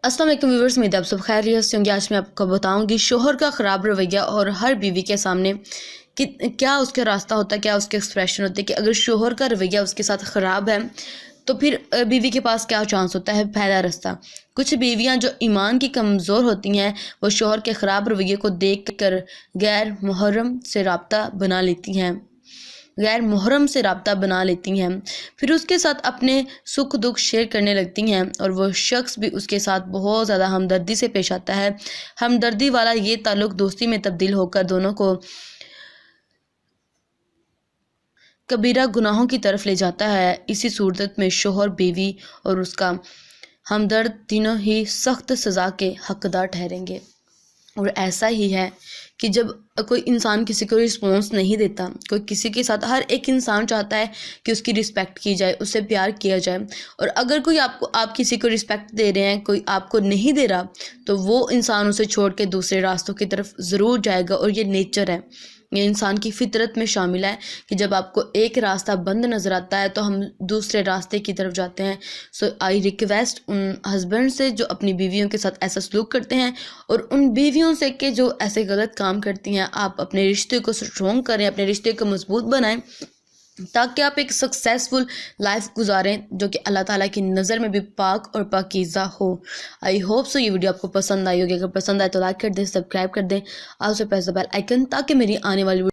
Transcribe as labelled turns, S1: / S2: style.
S1: السلام علیکم ویورز، امید ہے آپ سب خیریت سے ہوں گے۔ آج میں آپ کو بتاؤں گی شوہر کا خراب رویہ اور ہر بیوی کے سامنے کہ کیا اس کا راستہ ہوتا ہے، کیا اس کے ایکسپریشن ہوتے ہیں کہ اگر شوہر کا رویہ اس کے ساتھ خراب ہے تو پھر بیوی کے پاس کیا چانس ہوتا ہے، پہلا راستہ۔ کچھ بیویاں جو ایمان کی کمزور ہوتی ہیں وہ شوہر کے خراب رویے کو دیکھ کر غیر محرم سے رابطہ بنا لیتی ہیں پھر اس کے ساتھ اپنے سکھ دکھ شیئر کرنے لگتی ہیں اور وہ شخص بھی اس کے ساتھ بہت زیادہ ہمدردی سے پیش آتا ہے۔ ہمدردی والا یہ تعلق دوستی میں تبدیل ہو کر دونوں کو کبیرہ گناہوں کی طرف لے جاتا ہے۔ اسی صورت میں شوہر، بیوی اور اس کا ہمدرد تینوں ہی سخت سزا کے حقدار ٹھہریں گے۔ اور ایسا ہی ہے کہ جب کوئی انسان کسی کو رسپانس نہیں دیتا، کوئی کسی کے ساتھ، ہر ایک انسان چاہتا ہے کہ اس کی رسپیکٹ کی جائے، اس سے پیار کیا جائے، اور اگر کوئی آپ کسی کو رسپیکٹ دے رہے ہیں، کوئی آپ کو نہیں دے رہا، تو وہ انسان اسے چھوڑ کے دوسرے راستوں کی طرف ضرور جائے گا۔ اور یہ نیچر ہے، یہ انسان کی فطرت میں شامل ہے کہ جب آپ کو ایک راستہ بند نظر آتا ہے تو ہم دوسرے راستے کی طرف جاتے ہیں۔ سو آئی ریکویسٹ ان ہسبینڈ سے جو اپنی بیویوں کے ساتھ ایسا سلوک کرتے ہیں، اور ان بیویوں سے کہ جو ایسے غلط کام کرتی ہیں، آپ اپنے رشتے کو اسٹرانگ کریں، اپنے رشتے کو مضبوط بنائیں تاکہ آپ ایک سکسیسفل لائف گزاریں جو کہ اللہ تعالیٰ کی نظر میں بھی پاک اور پاکیزہ ہو۔ آئی ہوپ سو یہ ویڈیو آپ کو پسند آئی ہوگی۔ اگر پسند آئے تو لائک کر دیں، سبسکرائب کر دیں، آلسو پریس دی بیل آئیکن تاکہ میری آنے والی